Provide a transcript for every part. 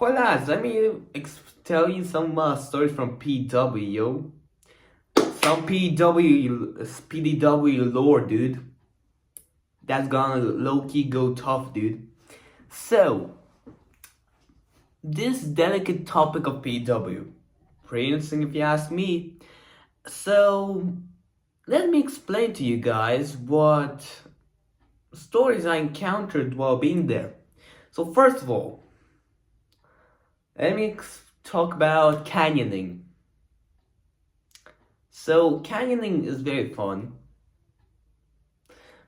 Well, lads, let me tell you some stories from PW, yo. Some PDW lore, dude. That's gonna low-key go tough, dude. So, this delicate topic of PW, pretty interesting if you ask me. So, let me explain to you guys what stories I encountered while being there. So, first of all, let me talk about canyoning. So, canyoning is very fun.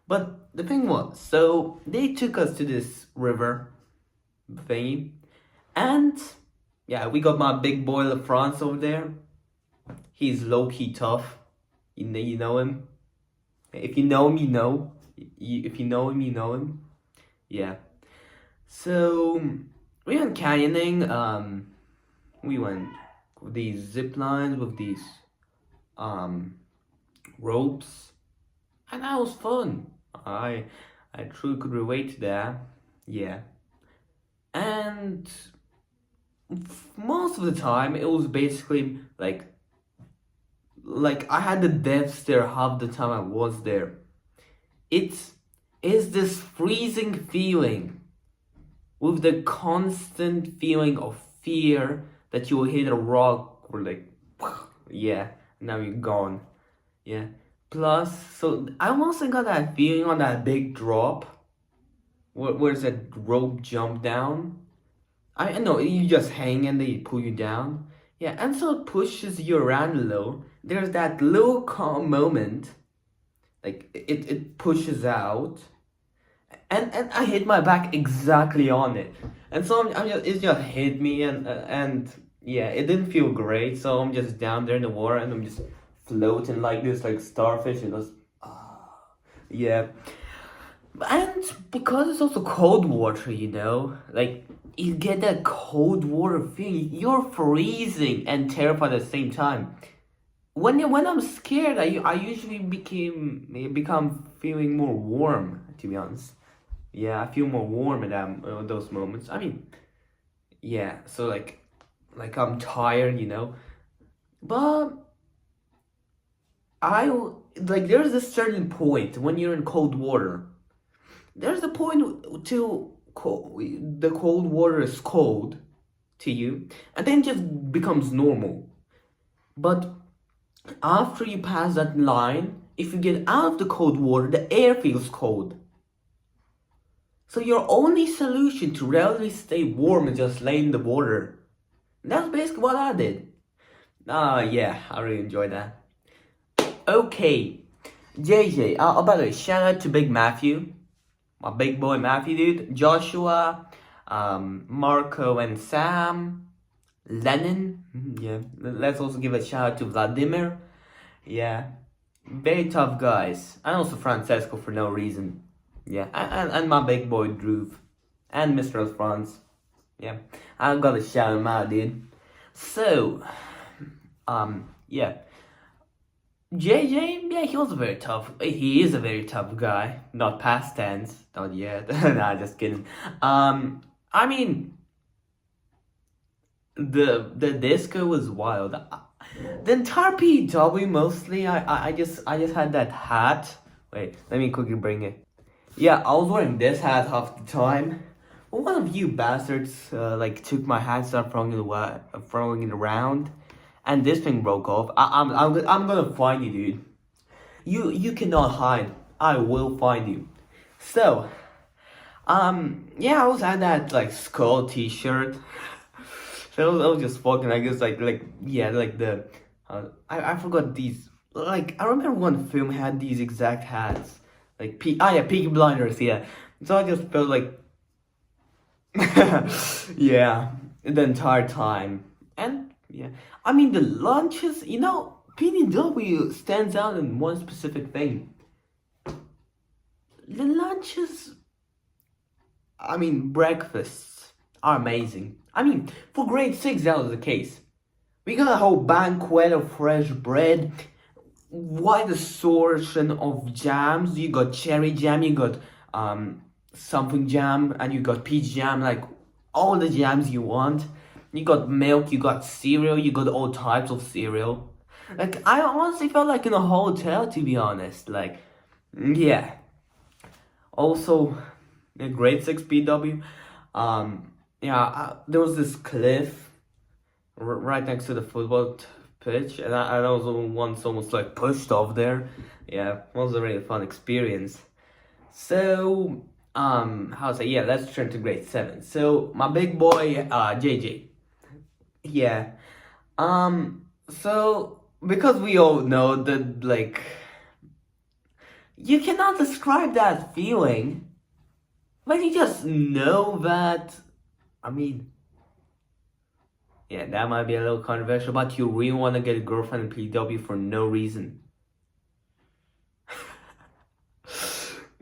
But the thing was, so they took us to this river thingy, and yeah, we got my big boy LaFrance over there. He's low-key tough. You know him. If you know him, you know. If you know him, you know him. Yeah. So we went canyoning. We went with these zip lines with these ropes, and that was fun. I truly could relate to that. Yeah. And most of the time it was basically like I had the death stare half the time I was there. It's this freezing feeling with the constant feeling of fear that you will hit a rock or like yeah, now you're gone. Yeah. Plus, so I also got that feeling on that big drop. Where's that rope jump down? I know you just hang and they pull you down. Yeah, and so it pushes you around a little. There's that little calm moment, like it pushes out, and I hit my back exactly on it, and so it just hit me and yeah, it didn't feel great. So I'm just down there in the water and I'm just floating like this, like starfish, and just yeah. And because it's also cold water, like you get that cold water feeling. You're freezing and terrified at the same time. When I'm scared, I usually become feeling more warm. To be honest, yeah, I feel more warm in those moments. I mean, yeah. So like I'm tired, but there's a certain point when you're in cold water. There's a point to the cold water is cold to you, and then just becomes normal. But after you pass that line, if you get out of the cold water, the air feels cold. So your only solution to relatively stay warm is just lay in the water. That's basically what I did. Yeah, I really enjoyed that. Okay, JJ. By the way, shout out to Big Matthew. My big boy Matthew, dude. Joshua, Marco and Sam, Lennon. Yeah, let's also give a shout out to Vladimir. Yeah, very tough guys. And also Francesco for no reason. Yeah, and my big boy Drew. And Mr. France. Yeah, I gotta shout him out, dude. So, yeah. JJ, yeah, he was very tough. He is a very tough guy. Not past tense, not yet. Nah, just kidding. I mean, the disco was wild. The entire PW mostly. I just had that hat. Wait, let me quickly bring it. Yeah, I was wearing this hat half the time. But one of you bastards took my hat, started throwing it around. And this thing broke off. I'm gonna find you, dude. You cannot hide. I will find you. So, yeah, I was at that skull T-shirt. So I was just fucking. I guess I forgot these. I remember one film had these exact hats. Peaky Blinders. Yeah. So I just felt like, yeah, the entire time. And yeah, I mean the lunches, PDW stands out in one specific thing. The lunches, I mean breakfasts are amazing. I mean, for grade 6 that was the case. We got a whole banquet of fresh bread, wide assortment of jams. You got cherry jam, you got something jam, and you got peach jam. all the jams you want. You got milk, you got cereal, you got all types of cereal. Like, I honestly felt like in a hotel, to be honest. Like, yeah. Also, a grade 6 PW. Yeah, there was this cliff right next to the football pitch, and I was once almost like pushed off there. Yeah, it was a really fun experience. So, how to say, yeah, let's turn to grade 7. So, my big boy, JJ. Yeah. So, because we all know that, like, you cannot describe that feeling, but you just know that, I mean, yeah, that might be a little controversial, but you really want to get a girlfriend in PW for no reason.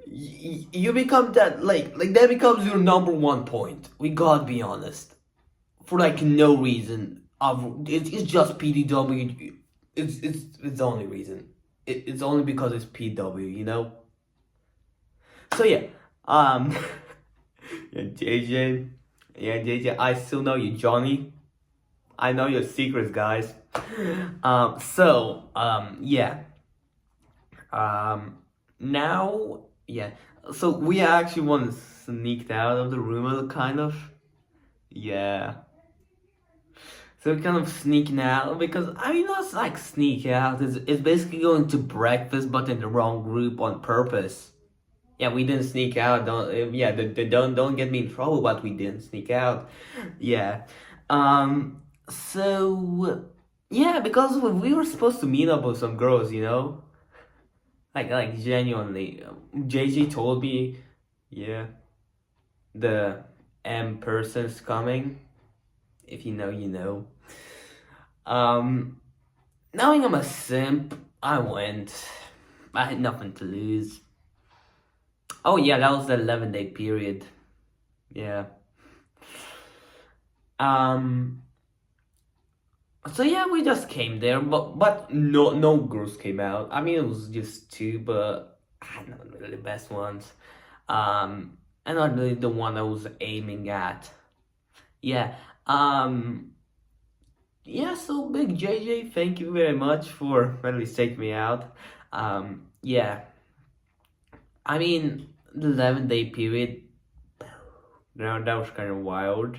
You become that, like that becomes your number one point. We gotta be honest. For like no reason. It's just PDW. It's the only reason. It's only because it's PW, you know? So yeah. Um yeah, JJ. Yeah, JJ, I still know you, Johnny. I know your secrets, guys. Yeah. Now, yeah. So we actually want sneaked out of the room, kind of. Yeah. So we're kind of sneaking out because I mean, that's like sneak out. It's basically going to breakfast, but in the wrong group on purpose. Yeah, we didn't sneak out. Don't get me in trouble, but we didn't sneak out. Yeah. So yeah, because we were supposed to meet up with some girls, you know. Like genuinely, JG told me, yeah, the M person's coming. If you know, you know. Um, Knowing I'm a simp, I went. I had nothing to lose. Oh yeah, that was the 11-day period. Yeah. Um. So yeah, we just came there, but no girls came out. I mean, it was just two, but not really the best ones. And not really the one I was aiming at. Yeah. Yeah. So big JJ, thank you very much for at least taking me out. Yeah. I mean, the 11-day period. That was kind of wild.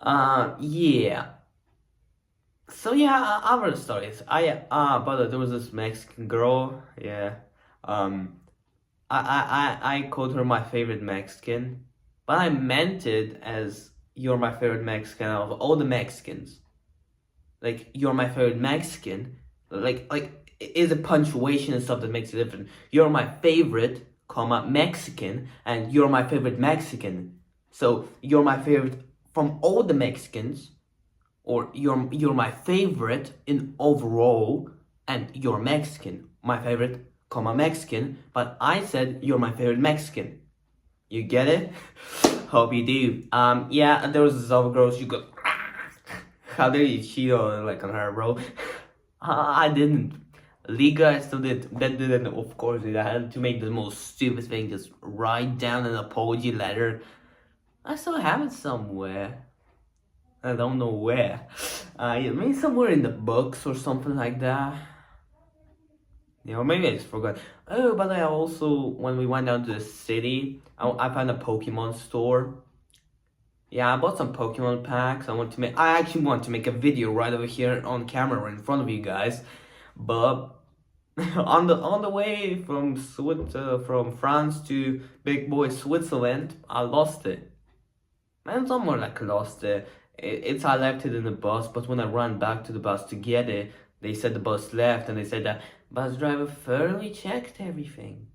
Yeah. So yeah, other stories. But there was this Mexican girl. Yeah. Um, I called her my favorite Mexican, but I meant it as you're my favorite Mexican out of all the Mexicans. Like you're my favorite Mexican. Like is a punctuation and stuff that makes it different. You're my favorite, comma Mexican, and you're my favorite Mexican. So you're my favorite from all the Mexicans, or you're my favorite in overall, and you're Mexican, my favorite, comma Mexican. But I said you're my favorite Mexican. You get it? Hope you do. Yeah, and there was this other girl. She goes, how dare you cheat on her, bro? I didn't. Liga, I still did. That didn't, of course, I had to make the most stupid thing, just write down an apology letter. I still have it somewhere. I don't know where. Maybe somewhere in the books or something like that. Yeah, or maybe I just forgot. Oh, but I also, when we went down to the city, I found a Pokemon store. Yeah, I bought some Pokemon packs. I actually want to make a video right over here on camera in front of you guys. But on the way from from France to big boy Switzerland, I lost it. And somewhere like lost it. I left it in the bus, but when I ran back to the bus to get it, they said the bus left, and they said that bus driver thoroughly checked everything.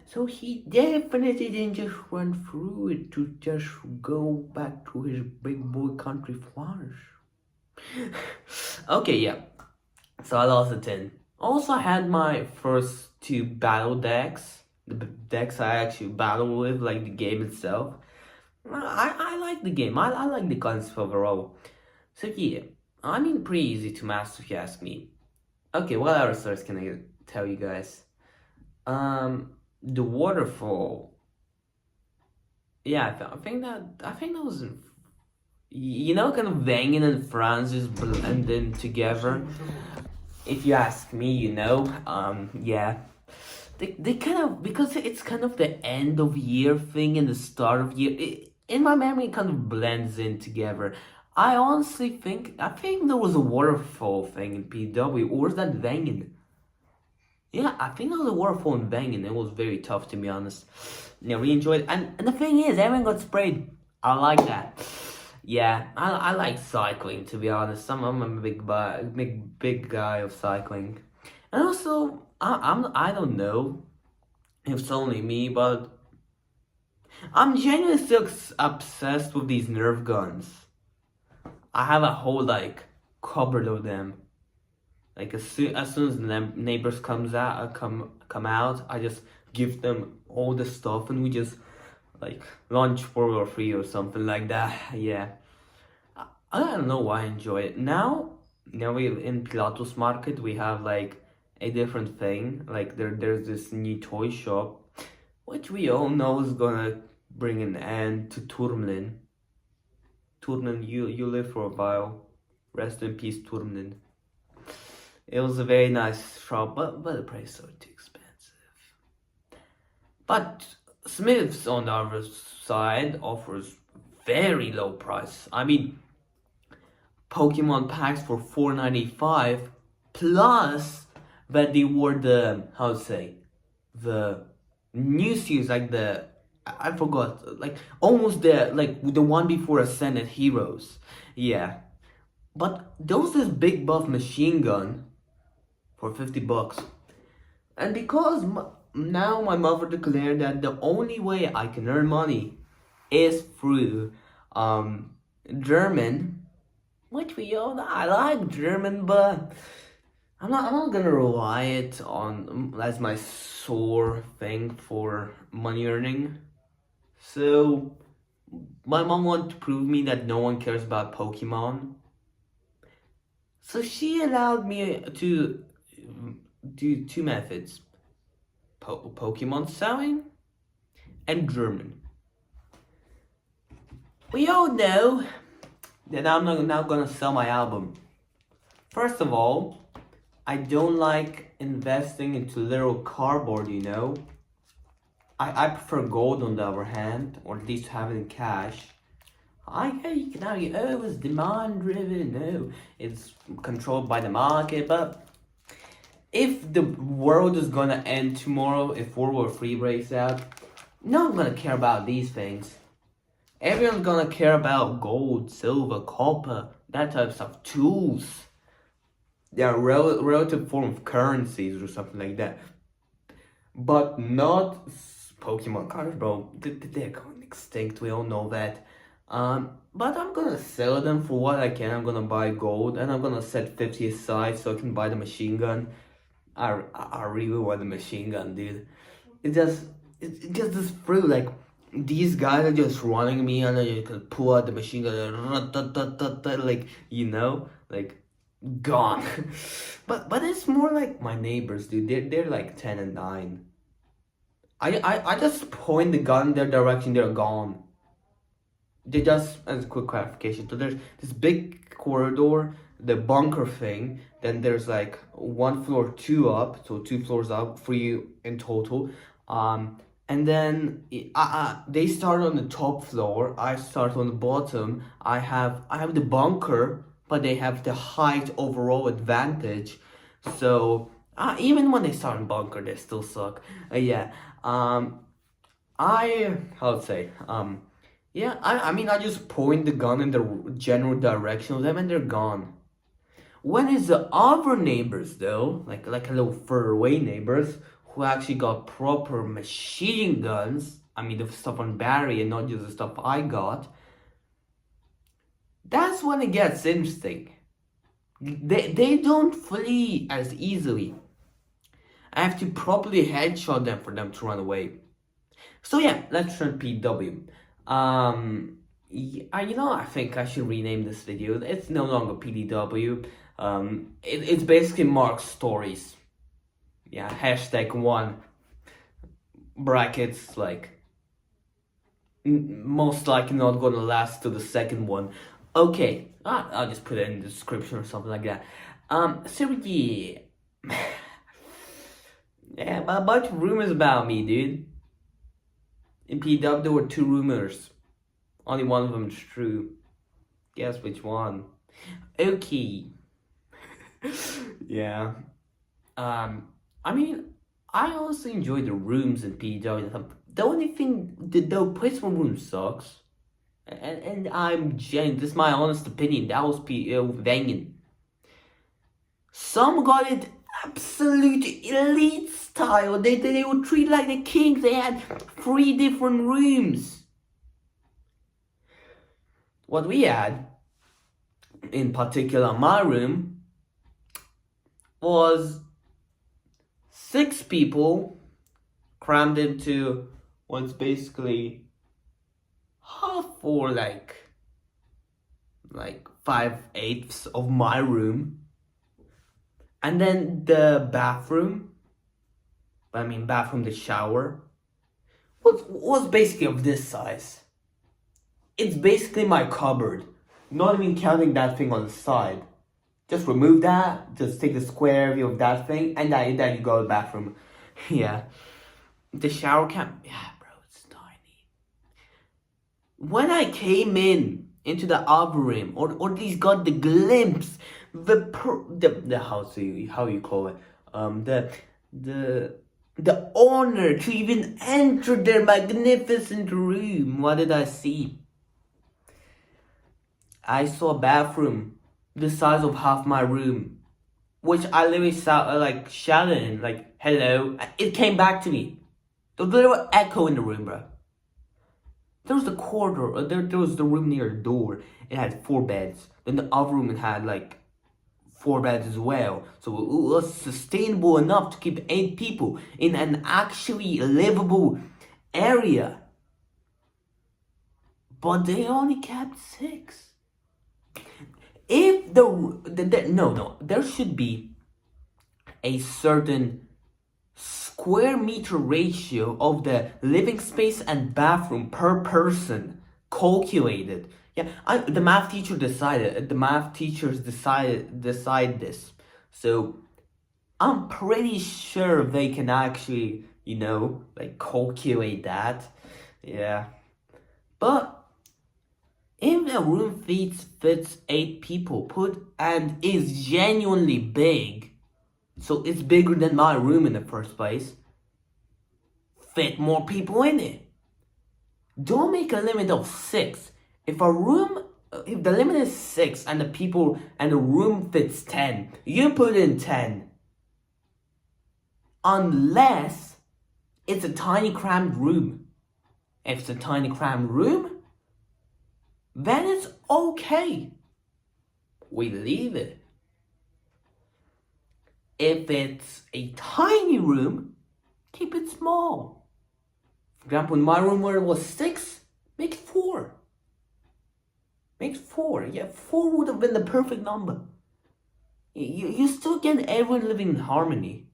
So he definitely didn't just run through it to just go back to his big boy country France. Okay, yeah. So I lost a 10. Also, I had my first two battle decks. The decks I actually battle with, like the game itself. I like the game. I like the concept overall. So yeah, I mean pretty easy to master if you ask me. Okay, what other stories can I tell you guys? The waterfall. Yeah, I think that was, kind of banging and France is blending together. If you ask me, yeah. They kind of, because it's kind of the end of year thing and the start of year. In my memory, it kind of blends in together. I honestly I think there was a waterfall thing in PW, or was that banging? Yeah, I think there was a waterfall in banging. It was very tough, to be honest. Yeah, we enjoyed it. And the thing is, everyone got sprayed. I like that. Yeah, I like cycling, to be honest. I'm a big guy of cycling. And also, I don't know if it's only me, but I'm genuinely still obsessed with these Nerf guns. I have a whole like cupboard of them. Like as soon as the neighbors come out, I just give them all the stuff and we just like launch World War Three or something like that. Yeah, I don't know why I enjoy it now. Now we in Pilatus Market we have like a different thing. Like there's this new toy shop, which we all know is gonna bring an end to Turmlin. Turmlin, you live for a while. Rest in peace, Turmlin. It was a very nice shop, but the price are too expensive. But Smith's on the other side offers very low price. I mean, Pokemon packs for $4.95 plus that they were the how to say the new series, like I forgot, like almost the one before Ascended Heroes. Yeah. But there was this big buff machine gun for $50. And because now my mother declared that the only way I can earn money is through German, which we all know. I like German, but I'm not gonna rely it on as my sole thing for money earning. So my mom wanted to prove me that no one cares about Pokemon. So she allowed me to do two methods: Pokemon selling and German. We all know that I'm not now gonna sell my album. First of all, I don't like investing into literal cardboard, I prefer gold on the other hand, or at least have it in cash. You can argue, oh, it's demand driven. No, it's controlled by the market. But if the world is gonna end tomorrow, if World War III breaks out, no one's gonna care about these things. Everyone's gonna care about gold, silver, copper, that type of stuff, tools. They are relative form of currencies or something like that. But not Pokemon cards, bro. They're going extinct. We all know that. But I'm gonna sell them for what I can. I'm gonna buy gold and I'm gonna set 50 aside so I can buy the machine gun. I really want the machine gun, dude. It just this through like these guys are just running me and then you can pull out the machine gun and like like gone. but it's more like my neighbors, dude. They're like 10 and 9. I just point the gun in their direction, they're gone. They just, as a quick clarification, so there's this big corridor, the bunker thing, then there's like one floor two up, so 2 floors up, 3 in total. And then they start on the top floor, I start on the bottom. I have the bunker, but they have the height overall advantage. So even when they start in bunker, they still suck. Yeah. How to say yeah, I mean, I just point the gun in the general direction of them and they're gone. When it's the other neighbors though, like a little further away neighbors who actually got proper machine guns, I mean the stuff on Barry and not just the stuff I got, that's when it gets interesting. They don't flee as easily. I have to properly headshot them for them to run away. So yeah, let's turn PW. I think I should rename this video. It's no longer PDW. It's basically Mark's stories. Yeah, #1 brackets like most likely not gonna last to the second one. Okay, I'll just put it in the description or something like that. So yeah, yeah, a bunch of rumors about me, dude. In PW, there were 2 rumors. Only one of them is true. Guess which one? Okay. Yeah. I mean, I also enjoy the rooms in PW. The only thing, the placement room sucks. And this is my honest opinion. That was banging. Some got it absolute elite style. They were treated like the kings. They had 3 different rooms. What we had, in particular my room, was 6 people crammed into what's basically half or like 5/8 of my room. And then the bathroom, the shower, was basically of this size. It's basically my cupboard. Not even counting that thing on the side. Just remove that, just take the square view of that thing, and then you go to the bathroom. Yeah. The shower yeah, bro, it's tiny. When I came into the other room, or at least got the glimpse, how you call it, the honor to even enter their magnificent room, what did I see? I saw a bathroom the size of half my room, which I literally shouted in, like, hello. It came back to me. There was a little echo in the room, bro. There was the corridor, there was the room near the door. It had 4 beds. Then the other room, it had like 4 beds as well. So it was sustainable enough to keep 8 people in an actually livable area. But they only kept 6. If there should be a certain square meter ratio of the living space and bathroom per person calculated. Yeah, the math teacher decided. The math teachers decide this. So I'm pretty sure they can actually, calculate that. Yeah, but if the room fits 8 people, and is genuinely big, so it's bigger than my room in the first place, fit more people in it. Don't make a limit of 6. If the limit is 6 and the room fits 10, you put in 10. Unless it's a tiny crammed room. If it's a tiny crammed room, then it's okay. We leave it. If it's a tiny room, keep it small. For example, in my room where it was 6, make it 4. Make it 4. Yeah, 4 would have been the perfect number. You still get everyone living in harmony.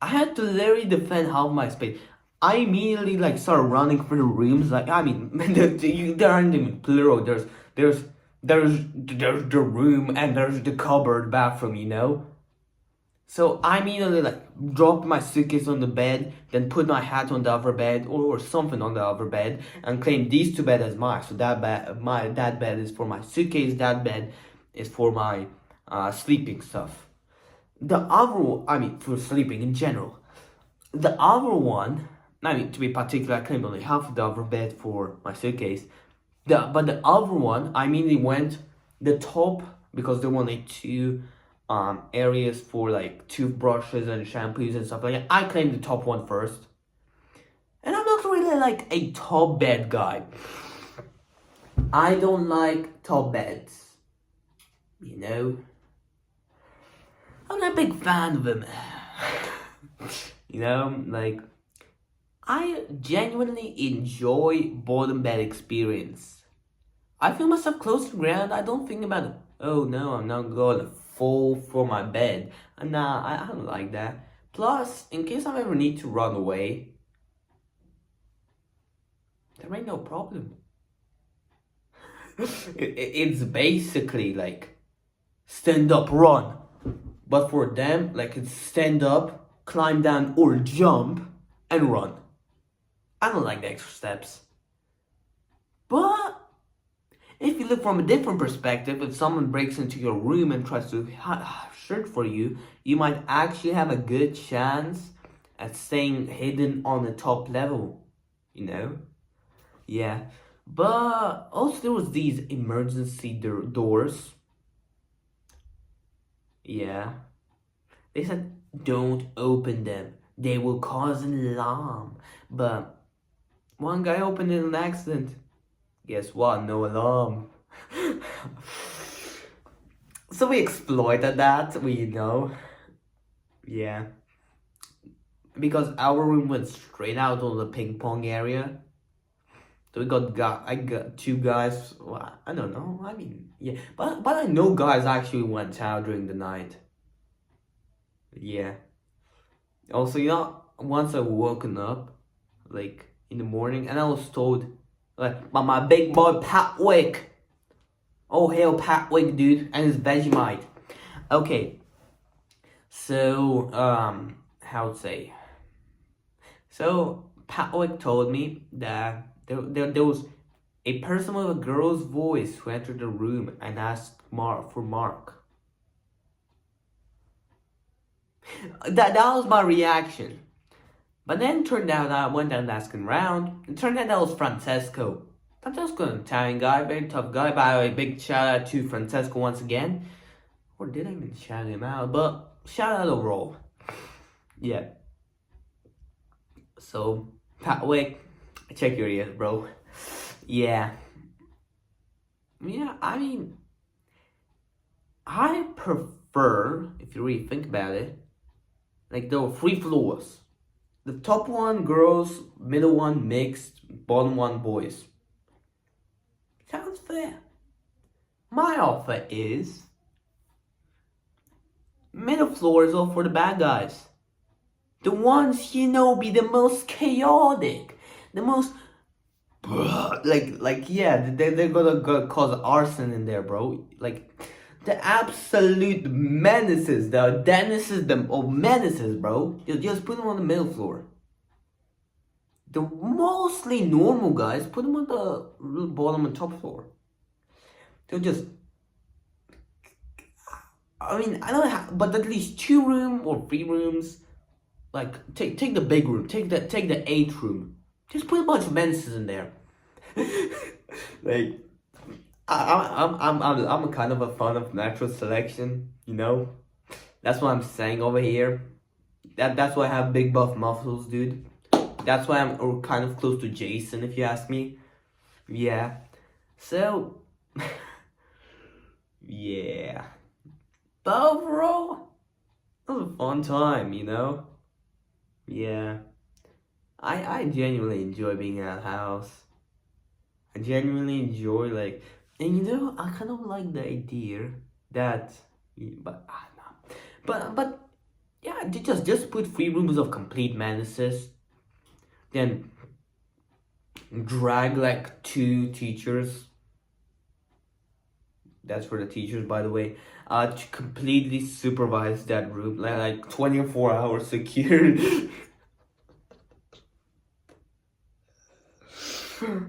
I had to literally defend half my space. I immediately started running for the rooms. There aren't even plural. There's the room and there's the cupboard bathroom. So I immediately dropped my suitcase on the bed, then put my hat on the other bed or something on the other bed, and claimed these 2 beds as mine. So that bed is for my suitcase. That bed is for my sleeping stuff. The other, for sleeping in general. The other one, to be particular, I claimed only half of the other bed for my suitcase. But the other one, I immediately went the top, because there were only 2 areas for toothbrushes and shampoos and stuff like that. I claimed the top one first. And I'm not really a top bed guy. I don't like top beds. I'm not a big fan of them. I genuinely enjoy bottom bed experience. I feel myself close to the ground. I don't think about, oh no, I'm not gonna fall for my bed. Nah, I don't like that. Plus, in case I ever need to run away, there ain't no problem. It's basically like stand up, run. But for them, like it's stand up, climb down, or jump and run. I don't like the extra steps. But if you look from a different perspective, if someone breaks into your room and tries to search for you, you might actually have a good chance at staying hidden on the top level. You know? Yeah. But also there was these emergency doors. Yeah. They said don't open them. They will cause an alarm. But one guy opened it in an accident. Guess what? No alarm. So we exploited that, yeah. Because our room went straight out on the ping pong area. So I got two guys, well, I don't know, I mean, yeah. But I know guys actually went out during the night. Yeah. Also, once I woken up, like, in the morning, and I was told, like, by my big boy Patwick. Oh, hail Patwick, dude, and his Vegemite. Okay. So, how to say? So, Patwick told me that there was a person with a girl's voice who entered the room and asked for Mark. That was my reaction. But then turned out I went down asking around. It turned out that was Francesco. Francesco, an Italian guy, very tough guy. By the way, big shout out to Francesco once again. Or did I even shout him out? But shout out overall. Yeah. So, Patwick, check your ears, bro. Yeah. Yeah, I mean, I prefer, if you really think about it, like there were 3 floors. The top one, girls, middle one, mixed, bottom one, boys. Sounds fair. My offer is middle floor is all for the bad guys. The ones, be the most chaotic, the most yeah, they're gonna cause arson in there, bro. Like the absolute menaces, the denizens of menaces, bro. Just put them on the middle floor. The mostly normal guys, put them on the bottom and top floor. They'll just, I mean, I don't have, but at least 2 room or 3 rooms. Like take the big room, take the 8th room. Just put a bunch of menaces in there. Like, I'm a kind of a fan of natural selection, That's what I'm saying over here. That's why I have big buff muscles, dude. That's why I'm kind of close to Jason, if you ask me. Yeah. So, yeah. But overall, it was a fun time, Yeah. I genuinely enjoy being in that house. I genuinely enjoy, like, and I kind of like the idea that, but I don't know. But yeah, just put 3 rooms of complete menaces. Then drag like 2 teachers. That's for the teachers, by the way. To completely supervise that room, like 24 hours secured.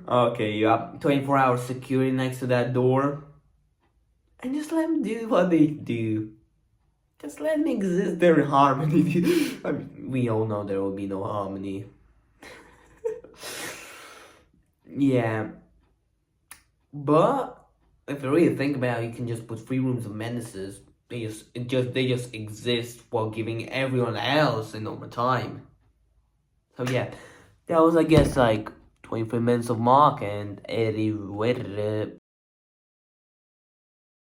Okay, yeah, 24 hours security next to that door. And just let them do what they do. Just let them exist there in harmony. I mean, we all know there will be no harmony. Yeah. But if you really think about it, you can just put 3 rooms of menaces. They just exist while giving everyone else a normal time. So yeah, that was, I guess, like 25 minutes of Mark and Eddie.